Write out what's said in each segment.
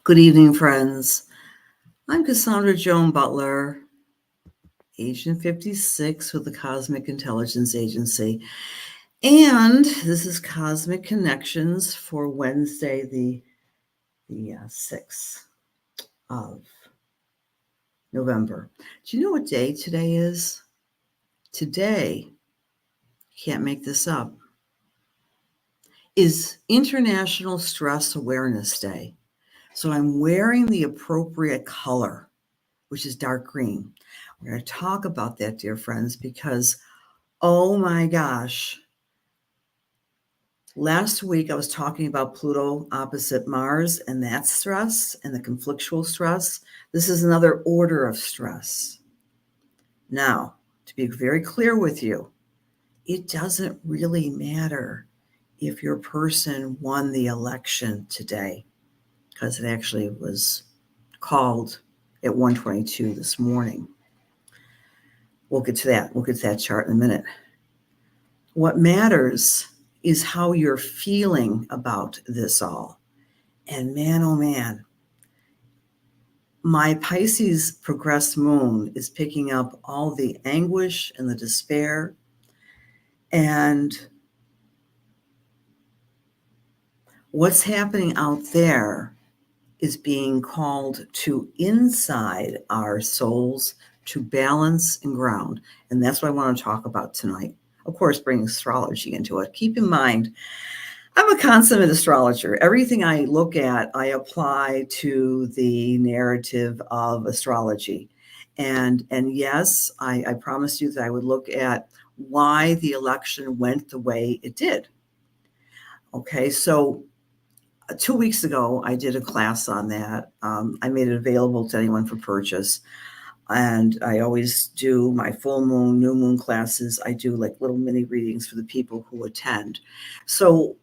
Good evening, friends. I'm Cassandra Joan Butler, Agent 56 with the Cosmic Intelligence Agency. And this is Cosmic Connections for Wednesday, the 6th of November. Do you know what day today is? Today, can't make this up, is International Stress Awareness Day. So I'm wearing the appropriate color, which is dark green. We're going to talk about that, dear friends, because, oh my gosh, last week I was talking about Pluto opposite Mars and that stress and the conflictual stress. This is another order of stress. Now, to be very clear with you, it doesn't really matter if your person won the election today, because it actually was called at 1:22 this morning. We'll get to that. We'll get to that chart in a minute. What matters is how you're feeling about this all. And man, oh man, my Pisces progressed moon is picking up all the anguish and the despair. And what's happening out there is being called to inside our souls to balance and ground. And that's what I want to talk about tonight. Of course, bringing astrology into it. Keep in mind, I'm a consummate astrologer. Everything I look at, I apply to the narrative of astrology. And yes, I promised you that I would look at why the election went the way it did. Okay, so 2 weeks ago, I did a class on that. I made it available to anyone for purchase. And I always do my full moon, new moon classes. I do like little mini readings for the people who attend. So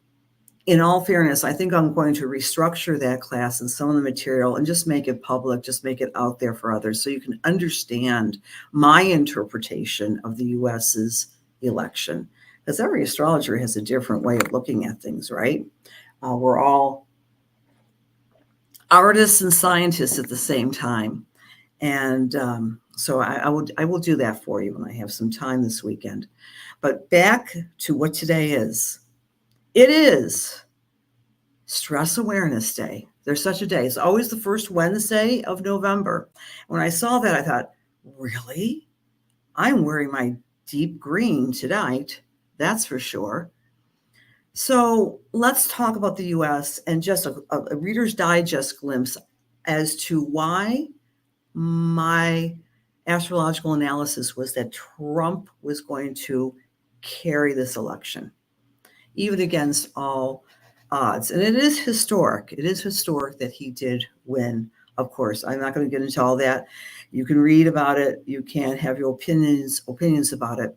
in all fairness, I think I'm going to restructure that class and some of the material and just make it public, just make it out there for others so you can understand my interpretation of the US's election. Because every astrologer has a different way of looking at things, right? We're all artists and scientists at the same time. And so I will do that for you when I have some time this weekend. But back to what today is. It is Stress Awareness Day. There's such a day. It's always the first Wednesday of November. When I saw that, I thought, really? I'm wearing my deep green tonight. That's for sure. So let's talk about the U.S. and just a Reader's Digest glimpse as to why my astrological analysis was that Trump was going to carry this election, even against all odds. And it is historic. It is historic that he did win. Of course, I'm not going to get into all that. You can read about it. You can have your opinions about it.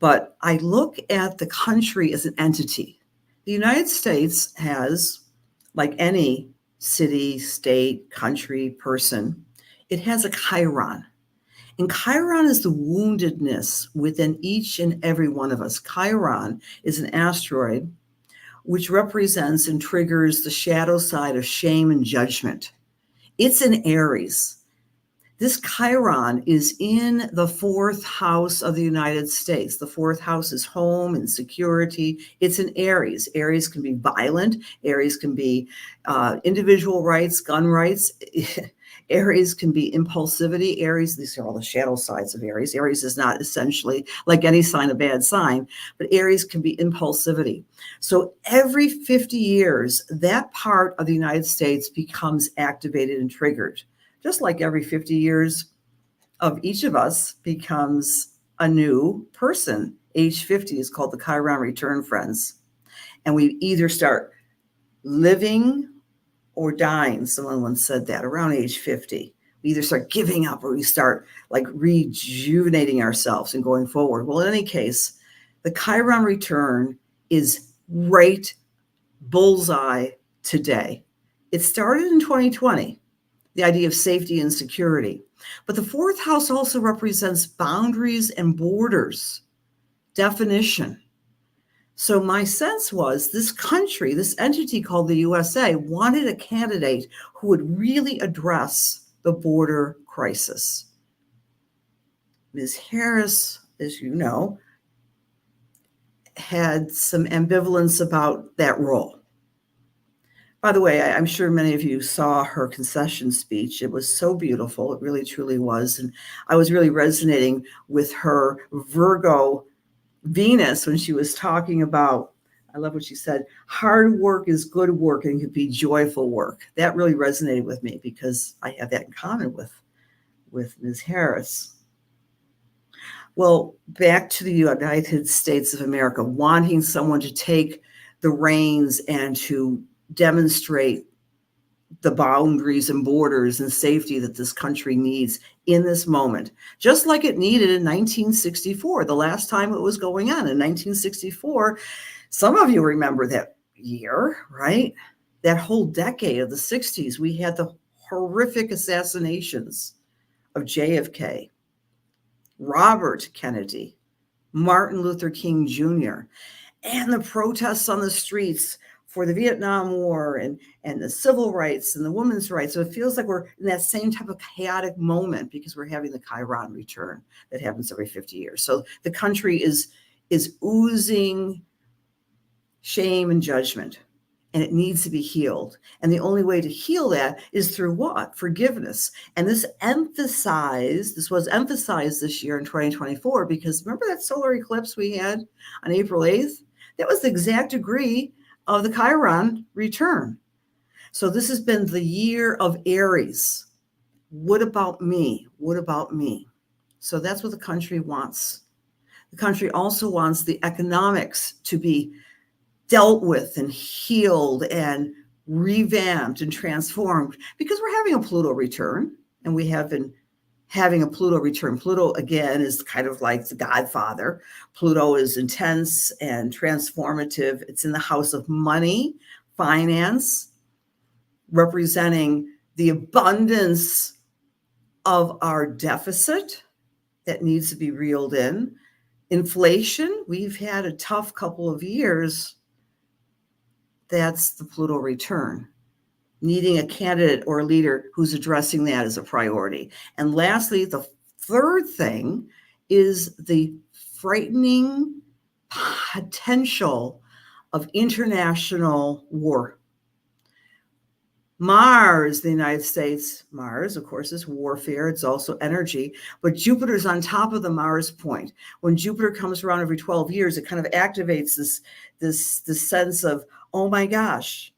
But I look at the country as an entity. The United States has, like any city, state, country, person, it has a Chiron. And Chiron is the woundedness within each and every one of us. Chiron is an asteroid which represents and triggers the shadow side of shame and judgment. It's in Aries. This Chiron is in the 4th house of the United States. The 4th house is home and security. It's in Aries. Aries can be violent. Aries can be individual rights, gun rights. Aries can be impulsivity. Aries, these are all the shadow sides of Aries. Aries is not essentially like any sign a bad sign, but Aries can be impulsivity. So every 50 years, that part of the United States becomes activated and triggered. Just like every 50 years of each of us becomes a new person. Age 50 is called the Chiron return, friends. And we either start living or dying. Someone once said that around age 50. We either start giving up or we start like rejuvenating ourselves and going forward. Well, in any case, the Chiron return is right bullseye today. It started in 2020. The idea of safety and security. But the 4th house also represents boundaries and borders, definition. So my sense was this country, this entity called the USA, wanted a candidate who would really address the border crisis. Ms. Harris, as you know, had some ambivalence about that role. By the way, I'm sure many of you saw her concession speech. It was so beautiful. It really, truly was. And I was really resonating with her Virgo Venus when she was talking about, I love what she said, hard work is good work and can be joyful work. That really resonated with me because I have that in common with Ms. Harris. Well, back to the United States of America, wanting someone to take the reins and to demonstrate the boundaries and borders and safety that this country needs in this moment, just like it needed in 1964, the last time it was going on in 1964. Some of you remember that year, right? That whole decade of the 60s, we had the horrific assassinations of JFK, Robert Kennedy, Martin Luther King Jr., and the protests on the streets for the Vietnam War and the civil rights and the women's rights. So it feels like we're in that same type of chaotic moment because we're having the Chiron return that happens every 50 years. So the country is oozing shame and judgment, and it needs to be healed. And the only way to heal that is through what? Forgiveness. And this was emphasized this year in 2024, because remember that solar eclipse we had on April 8th? That was the exact degree of the Chiron return. So this has been the year of Aries. What about me? What about me? So that's what the country wants. The country also wants the economics to be dealt with and healed and revamped and transformed, because we're having a Pluto return, and we have been having a Pluto return. Pluto, again, is kind of like the godfather. Pluto is intense and transformative. It's in the house of money, finance, representing the abundance of our deficit that needs to be reeled in. Inflation, we've had a tough couple of years. That's the Pluto return. Needing a candidate or a leader who's addressing that as a priority. And lastly, the third thing is the frightening potential of international war. Mars, the United States, Mars, of course, is warfare. It's also energy, but Jupiter's on top of the Mars point. When Jupiter comes around every 12 years, it kind of activates this sense of, oh my gosh,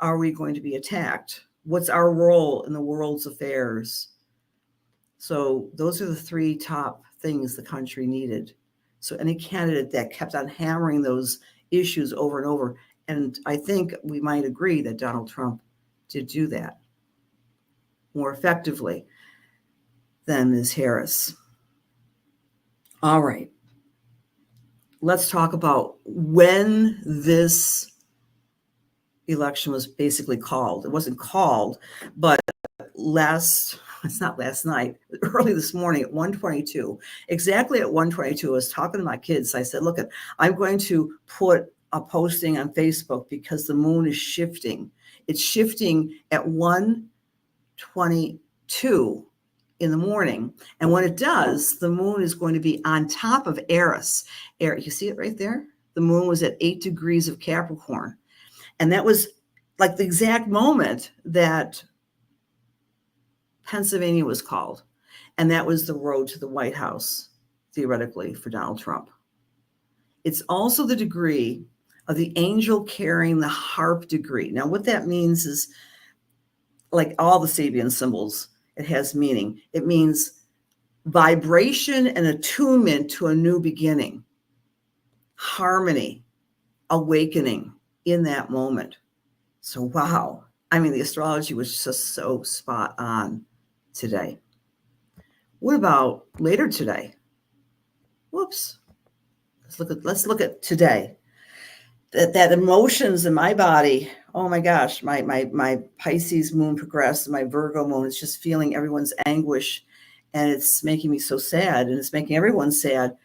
are we going to be attacked? What's our role in the world's affairs? So those are the three top things the country needed. So any candidate that kept on hammering those issues over and over, and I think we might agree that Donald Trump did do that more effectively than Ms. Harris. All right. Let's talk about when this election was basically called. It wasn't called, but it's not last night, early this morning at 1:22, exactly at 1:22, I was talking to my kids. I said, look, I'm going to put a posting on Facebook because the moon is shifting. It's shifting at 1:22 in the morning. And when it does, the moon is going to be on top of Eris. You see it right there? The moon was at 8 degrees of Capricorn. And that was like the exact moment that Pennsylvania was called. And that was the road to the White House, theoretically, for Donald Trump. It's also the degree of the angel carrying the harp degree. Now, what that means is, like all the Sabian symbols, it has meaning. It means vibration and attunement to a new beginning, harmony, awakening in that moment. So, wow. I mean, the astrology was just so spot on today. What about later today? Whoops. Let's look at today. That emotions in my body. Oh my gosh, my Pisces moon progressed, my Virgo moon is just feeling everyone's anguish, and it's making me so sad, and it's making everyone sad.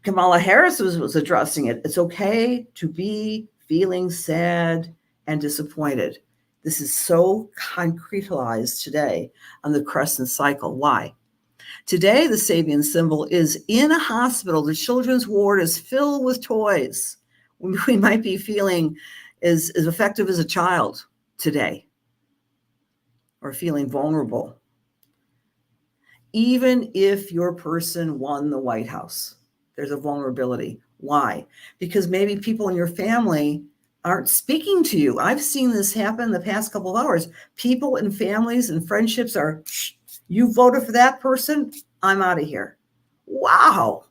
Kamala Harris was addressing it. It's okay to be feeling sad and disappointed. This is so concretized today on the crescent cycle. Why? Today, the Sabian symbol is in a hospital. The children's ward is filled with toys. We might be feeling as effective as a child today, or feeling vulnerable, even if your person won the White House. There's a vulnerability. Why? Because maybe people in your family aren't speaking to you. I've seen this happen the past couple of hours. People and families and friendships are, you voted for that person, I'm out of here. Wow.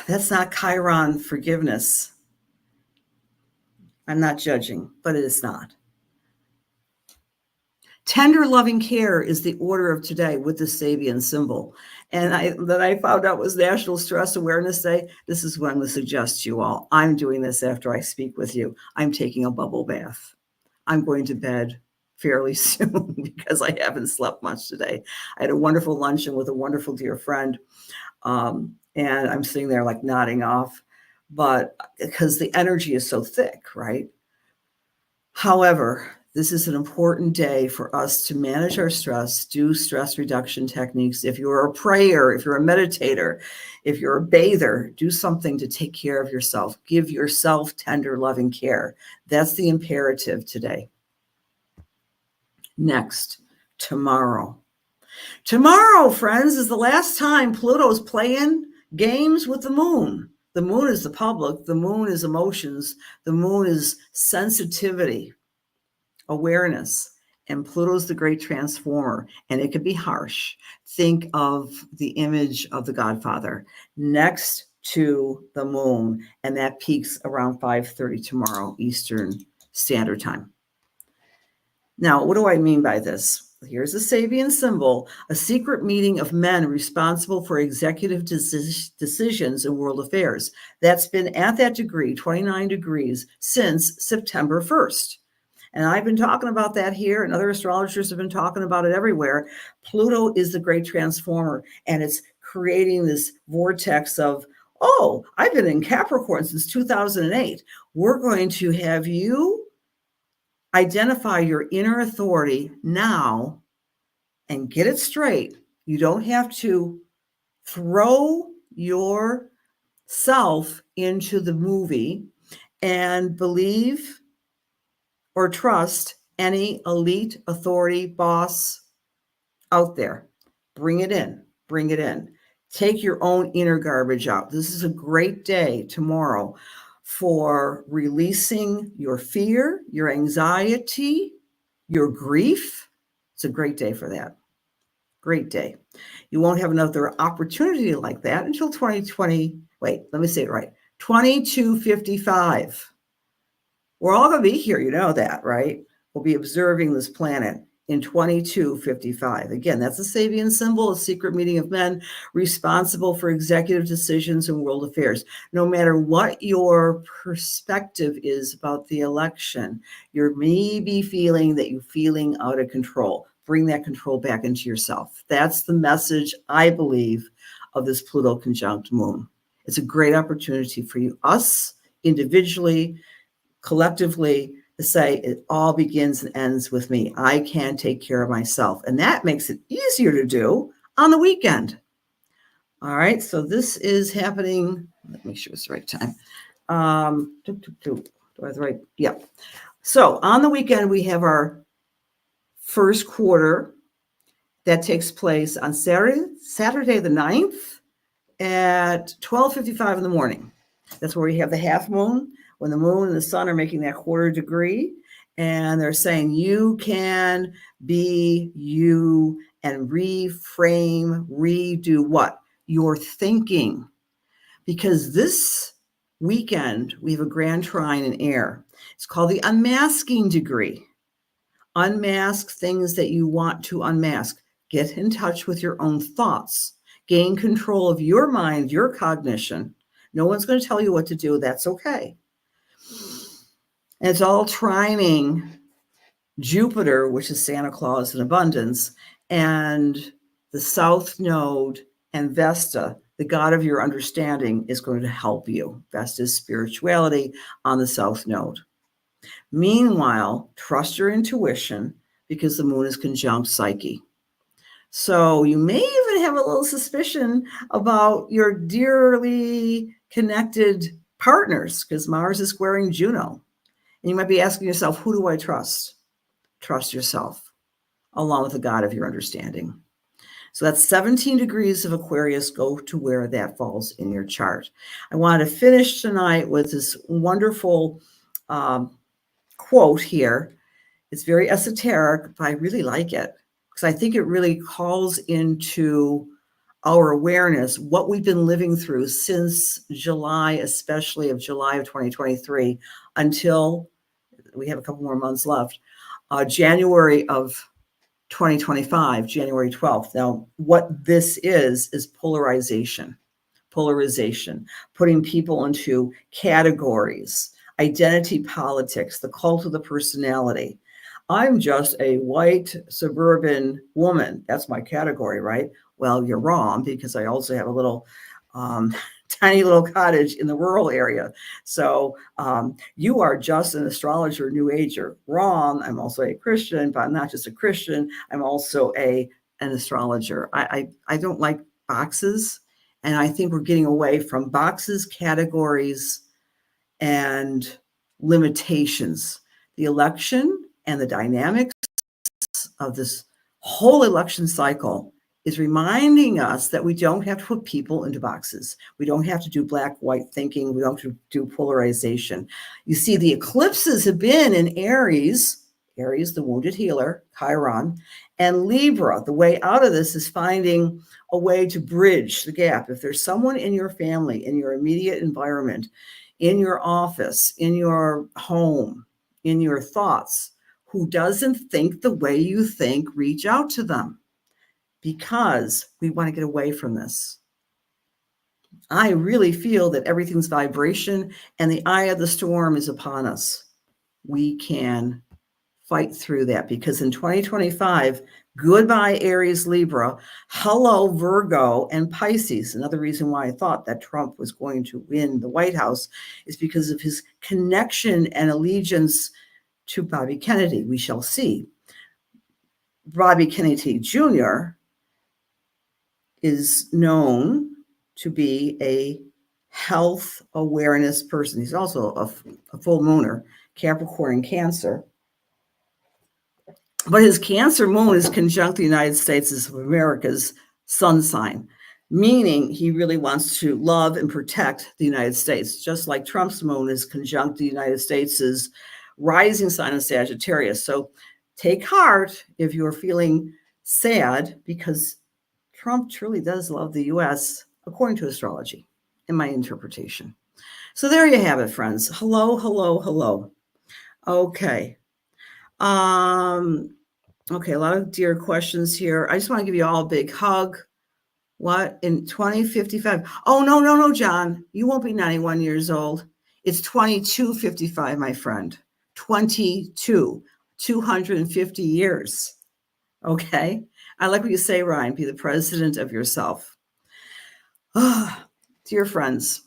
That's not Chiron forgiveness. I'm not judging, but it is not. Tender loving care is the order of today with the Sabian symbol. And I found out was National Stress Awareness Day. This is what I'm going to suggest to you all. I'm doing this after I speak with you. I'm taking a bubble bath. I'm going to bed fairly soon because I haven't slept much today. I had a wonderful luncheon with a wonderful dear friend. And I'm sitting there like nodding off, but because the energy is so thick, right? However, this is an important day for us to manage our stress, do stress reduction techniques. If you're a prayer, if you're a meditator, if you're a bather, do something to take care of yourself. Give yourself tender, loving care. That's the imperative today. Next, tomorrow. Tomorrow, friends, is the last time Pluto's playing games with the moon. The moon is the public. The moon is emotions. The moon is sensitivity, awareness, and Pluto's the great transformer, and it could be harsh. Think of the image of the Godfather next to the moon, and that peaks around 5:30 tomorrow Eastern Standard Time. Now, what do I mean by this? Here's the Sabian symbol, a secret meeting of men responsible for executive decisions in world affairs. That's been at that degree, 29 degrees, since September 1st. And I've been talking about that here, and other astrologers have been talking about it everywhere. Pluto is the great transformer, and it's creating this vortex of, oh, I've been in Capricorn since 2008. We're going to have you identify your inner authority now and get it straight. You don't have to throw yourself into the movie and believe or trust any elite authority boss out there. Bring it in. Bring it in. Take your own inner garbage out. This is a great day tomorrow for releasing your fear, your anxiety, your grief. It's a great day for that. Great day. You won't have another opportunity like that until 2020. Wait, let me say it right. 2255. We're all going to be here. You know that, right? We'll be observing this planet in 2255. Again, that's a Sabian symbol, a secret meeting of men responsible for executive decisions in world affairs. No matter what your perspective is about the election, you're maybe feeling that you're feeling out of control. Bring that control back into yourself. That's the message, I believe, of this Pluto conjunct moon. It's a great opportunity for you, us individually, collectively, to say it all begins and ends with me. I can take care of myself. And that makes it easier to do on the weekend. All right. So this is happening. Let me make sure it's the right time. Do I have the right? Yeah. So on the weekend, we have our first quarter that takes place on Saturday the 9th at 12:55 in the morning. That's where we have the half moon, when the moon and the sun are making that quarter degree, and they're saying you can be you and reframe, redo what? Your thinking. Because this weekend, we have a grand trine in air. It's called the unmasking degree. Unmask things that you want to unmask. Get in touch with your own thoughts. Gain control of your mind, your cognition. No one's going to tell you what to do. That's okay. And it's all trining Jupiter, which is Santa Claus and abundance, and the South Node and Vesta, The God of your understanding is going to help you. Best is spirituality on the South Node. Meanwhile, trust your intuition because the moon is conjunct Psyche. So you may even have a little suspicion about your dearly connected partners because Mars is squaring Juno. And you might be asking yourself, who do I trust? Trust yourself, along with the God of your understanding. So that's 17 degrees of Aquarius. Go to where that falls in your chart. I want to finish tonight with this wonderful quote here. It's very esoteric, but I really like it because I think it really calls into our awareness, what we've been living through since July, especially of July of 2023, until we have a couple more months left, January of 2025, January 12th. Now, what this is polarization, putting people into categories, identity politics, the cult of the personality. I'm just a white suburban woman. That's my category, right? Well, you're wrong because I also have a little tiny little cottage in the rural area. So you are just an astrologer, new ager. Wrong. I'm also a Christian, but I'm not just a Christian. I'm also an astrologer. I don't like boxes. And I think we're getting away from boxes, categories, and limitations. The election and the dynamics of this whole election cycle is reminding us that we don't have to put people into boxes. We don't have to do black-white thinking. We don't have to do polarization. You see, the eclipses have been in Aries, the wounded healer, Chiron, and Libra. The way out of this is finding a way to bridge the gap. If there's someone in your family, in your immediate environment, in your office, in your home, in your thoughts, who doesn't think the way you think, reach out to them because we want to get away from this. I really feel that everything's vibration and the eye of the storm is upon us. We can fight through that because in 2025, goodbye Aries, Libra, hello Virgo and Pisces. Another reason why I thought that Trump was going to win the White House is because of his connection and allegiance to Bobby Kennedy. We shall see. Bobby Kennedy Jr. is known to be a health awareness person. He's also a full mooner, Capricorn and Cancer. But his Cancer moon is conjunct the United States of America's sun sign, meaning he really wants to love and protect the United States, just like Trump's moon is conjunct the United States' rising sign of Sagittarius. So take heart if you're feeling sad because Trump truly does love the U.S., according to astrology, in my interpretation. So there you have it, friends. Hello, hello, hello. Okay. Okay, a lot of dear questions here. I just want to give you all a big hug. What? In 2055? Oh, no, John. You won't be 91 years old. It's 2255, my friend. 22. 250 years. Okay? I like what you say, Ryan. Be the president of yourself. Dear friends,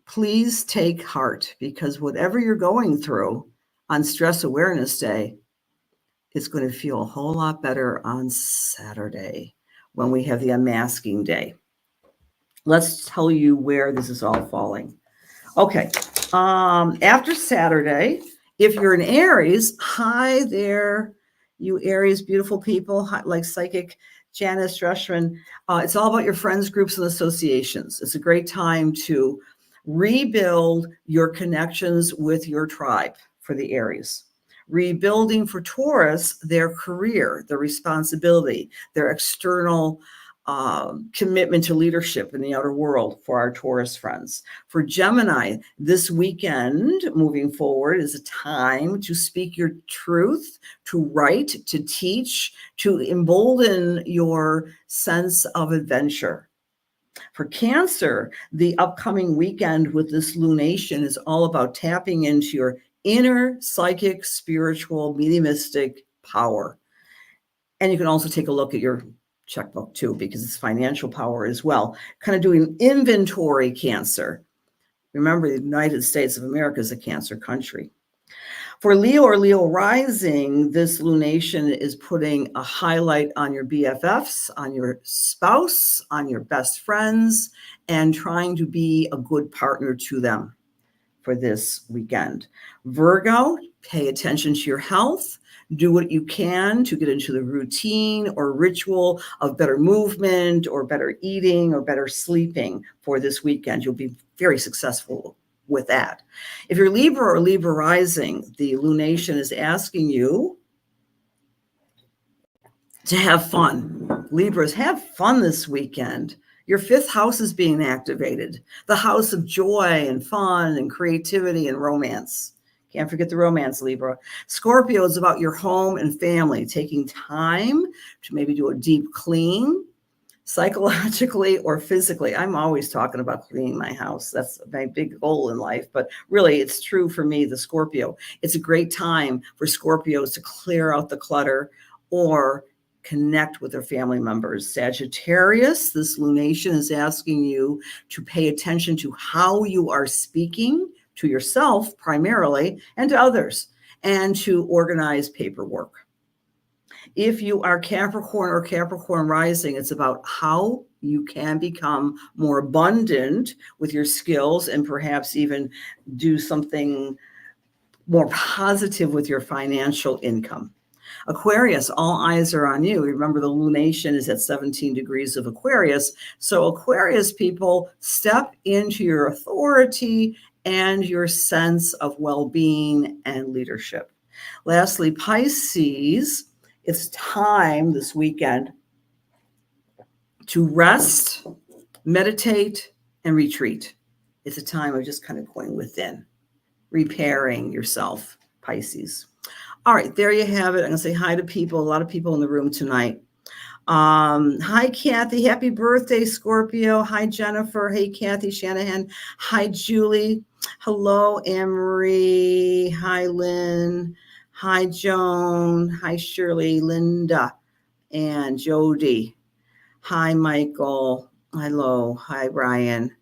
please take heart because whatever you're going through on Stress Awareness Day, it's going to feel a whole lot better on Saturday when we have the unmasking day. Let's tell you where this is all falling. Okay. After Saturday, if you're in Aries, hi there, you Aries beautiful people, like Psychic Janice Dreschman. It's all about your friends, groups, and associations. It's a great time to rebuild your connections with your tribe for the Aries. Rebuilding for Taurus, their career, their responsibility, their external commitment to leadership in the outer world for our Taurus friends. For Gemini, this weekend moving forward is a time to speak your truth, to write, to teach, to embolden your sense of adventure. For Cancer, the upcoming weekend with this lunation is all about tapping into your inner psychic, spiritual, mediumistic power. And you can also take a look at your checkbook too, because it's financial power as well. Kind of doing inventory Cancer. Remember, the United States of America is a Cancer country. For Leo or Leo rising, this lunation is putting a highlight on your BFFs, on your spouse, on your best friends, and trying to be a good partner to them for this weekend. Virgo, pay attention to your health. Do what you can to get into the routine or ritual of better movement or better eating or better sleeping for this weekend. You'll be very successful with that. If you're Libra or Libra rising, the lunation is asking you to have fun. Libras, have fun this weekend. Your fifth house is being activated, the house of joy and fun and creativity and romance. Can't forget the romance, Libra. Scorpio is about your home and family, taking time to maybe do a deep clean, psychologically or physically. I'm always talking about cleaning my house. That's my big goal in life. But really, it's true for me, the Scorpio. It's a great time for Scorpios to clear out the clutter or connect with their family members. Sagittarius, this lunation is asking you to pay attention to how you are speaking to yourself primarily and to others, and to organize paperwork. If you are Capricorn or Capricorn rising, it's about how you can become more abundant with your skills and perhaps even do something more positive with your financial income. Aquarius, all eyes are on you. Remember, the lunation is at 17 degrees of Aquarius. So Aquarius people, step into your authority and your sense of well-being and leadership. Lastly, Pisces, it's time this weekend to rest, meditate, and retreat. It's a time of just kind of going within, repairing yourself, Pisces. All right, there you have it. I'm going to say hi to people, a lot of people in the room tonight. Hi, Kathy. Happy birthday, Scorpio. Hi, Jennifer. Hey, Kathy Shanahan. Hi, Julie. Hello, Anne-Marie. Hi, Lynn. Hi, Joan. Hi, Shirley, Linda, and Jody. Hi, Michael. Hello. Hi, Brian.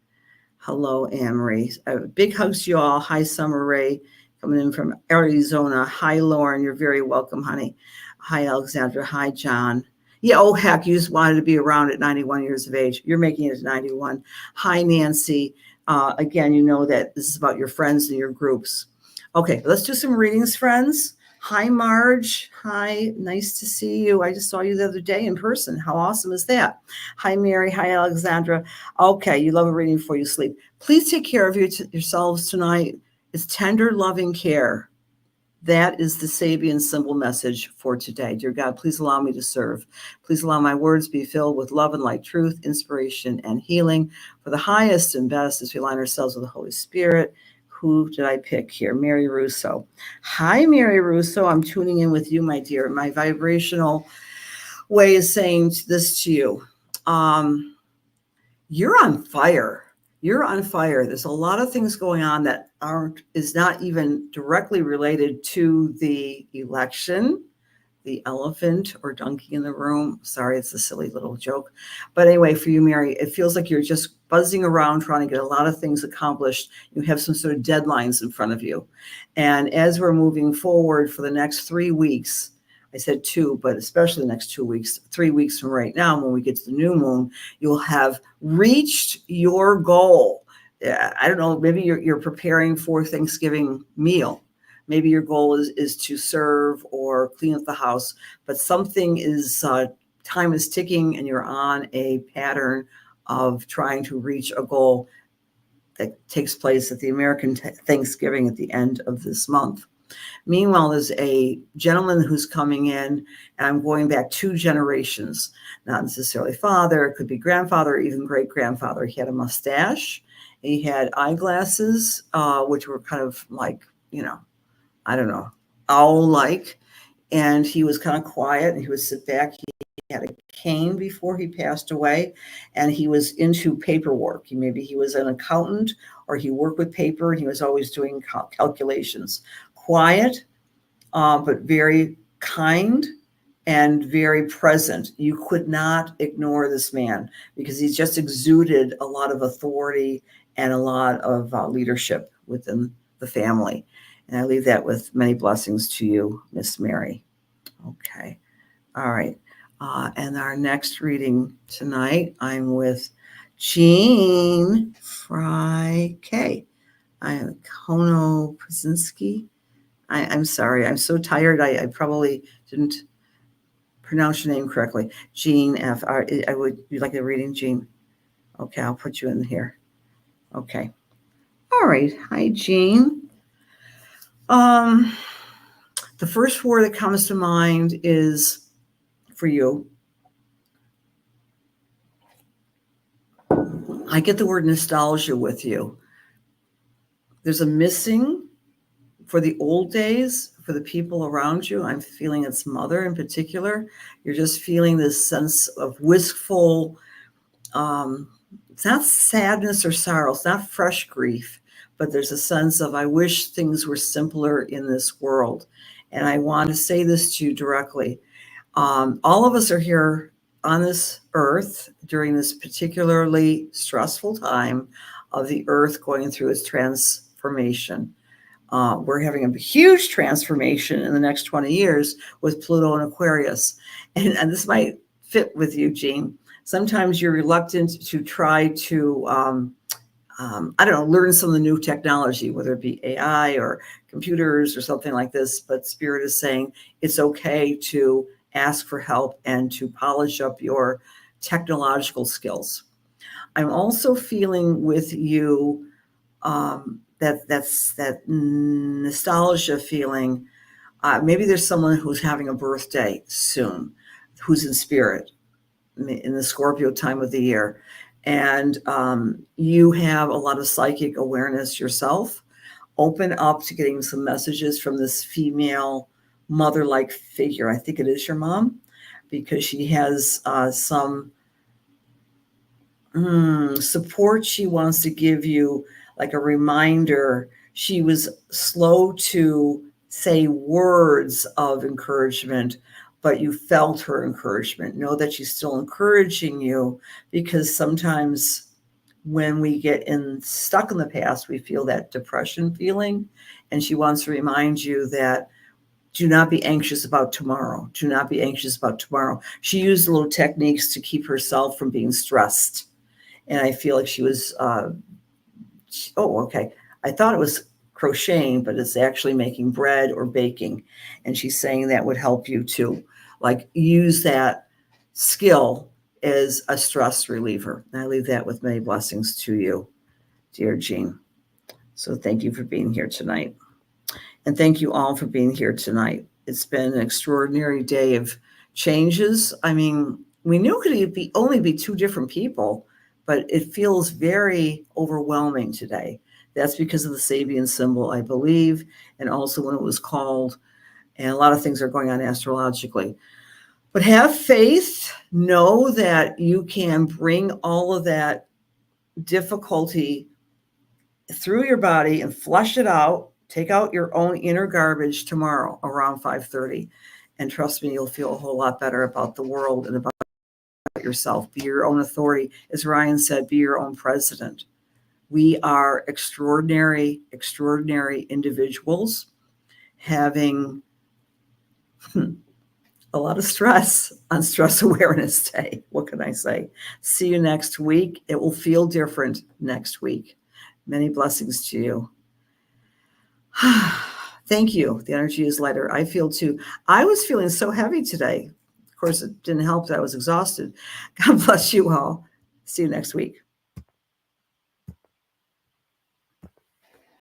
Hello, Anne-Marie. Big hugs to you all. Hi, Summer Ray, coming in from Arizona. Hi, Lauren. You're very welcome, honey. Hi, Alexandra. Hi, John. Yeah, oh, heck, you just wanted to be around at 91 years of age. You're making it to 91. Hi, Nancy. Again, you know that this is about your friends and your groups. Okay, let's do some readings, friends. Hi, Marge. Hi, nice to see you. I just saw you the other day in person. How awesome is that? Hi, Mary. Hi, Alexandra. Okay, you love a reading before you sleep. Please take care of yourselves tonight. It's tender, loving care. That is the Sabian symbol message for today. Dear God, please allow me to serve. Please allow my words be filled with love and light, truth, inspiration, and healing for the highest and best as we align ourselves with the Holy Spirit. Who did I pick here? Mary Russo. Hi, Mary Russo. I'm tuning in with you, my dear. My vibrational way is saying this to you. You're on fire. You're on fire. There's a lot of things going on that is not even directly related to the election, the elephant or donkey in the room. Sorry, it's a silly little joke. But anyway, for you, Mary, it feels like you're just buzzing around trying to get a lot of things accomplished. You have some sort of deadlines in front of you. And as we're moving forward for the next 3 weeks, I said 2, but especially the next 2 weeks, 3 weeks from right now, when we get to the new moon, you'll have reached your goal. I don't know, maybe you're preparing for Thanksgiving meal. Maybe your goal is to serve or clean up the house, but something is, time is ticking and you're on a pattern of trying to reach a goal that takes place at the American Thanksgiving at the end of this month. Meanwhile, there's a gentleman who's coming in, and I'm going back 2 generations, not necessarily father, it could be grandfather, or even great-grandfather. He had a mustache, he had eyeglasses, which were kind of like, I don't know, owl-like, and he was kind of quiet, and he would sit back. He had a cane before he passed away, and he was into paperwork. Maybe he was an accountant, or he worked with paper, and he was always doing calculations. Quiet, but very kind and very present. You could not ignore this man because he's just exuded a lot of authority and a lot of leadership within the family. And I leave that with many blessings to you, Miss Mary. Okay. All right. And our next reading tonight, I'm with Jean Fry K. I am Kono Krasinski. I'm sorry. I'm so tired. I probably didn't pronounce your name correctly. Jean F. Would you like a reading, Jean? Okay, I'll put you in here. Okay. All right. Hi, Jean. The first word that comes to mind is for you. I get the word nostalgia with you. There's a missing for the old days, for the people around you. I'm feeling its mother in particular. You're just feeling this sense of wistful, it's not sadness or sorrow, it's not fresh grief, but there's a sense of, I wish things were simpler in this world. And I want to say this to you directly. All of us are here on this earth during this particularly stressful time of the earth going through its transformation. We're having a huge transformation in the next 20 years with Pluto and Aquarius. And this might fit with you, Jean. Sometimes you're reluctant to try to, I don't know, learn some of the new technology, whether it be AI or computers or something like this. But Spirit is saying it's okay to ask for help and to polish up your technological skills. I'm also feeling with you that's that nostalgia feeling. Maybe there's someone who's having a birthday soon, who's in spirit in the Scorpio time of the year. And you have a lot of psychic awareness yourself. Open up to getting some messages from this female mother-like figure. I think it is your mom, because she has some support she wants to give you, like a reminder. She was slow to say words of encouragement, but you felt her encouragement. Know that she's still encouraging you, because sometimes when we get stuck in the past, we feel that depression feeling. And she wants to remind you that do not be anxious about tomorrow. Do not be anxious about tomorrow. She used little techniques to keep herself from being stressed. And I feel like she was, okay. I thought it was crocheting, but it's actually making bread or baking. And she's saying that would help you to like use that skill as a stress reliever. And I leave that with many blessings to you, dear Jean. So thank you for being here tonight. And thank you all for being here tonight. It's been an extraordinary day of changes. I mean, we knew it could only be two different people, but it feels very overwhelming today. That's because of the Sabian symbol, I believe, and also when it was called, and a lot of things are going on astrologically. But have faith, know that you can bring all of that difficulty through your body and flush it out. Take out your own inner garbage tomorrow around 5:30. And trust me, you'll feel a whole lot better about the world and about yourself. Be your own authority. As Ryan said, be your own president. We are extraordinary, extraordinary individuals having a lot of stress on Stress Awareness Day. What can I say? See you next week. It will feel different next week. Many blessings to you. Thank you. The energy is lighter. I feel too. I was feeling so heavy today. Of course, it didn't help that I was exhausted. God bless you all. See you next week.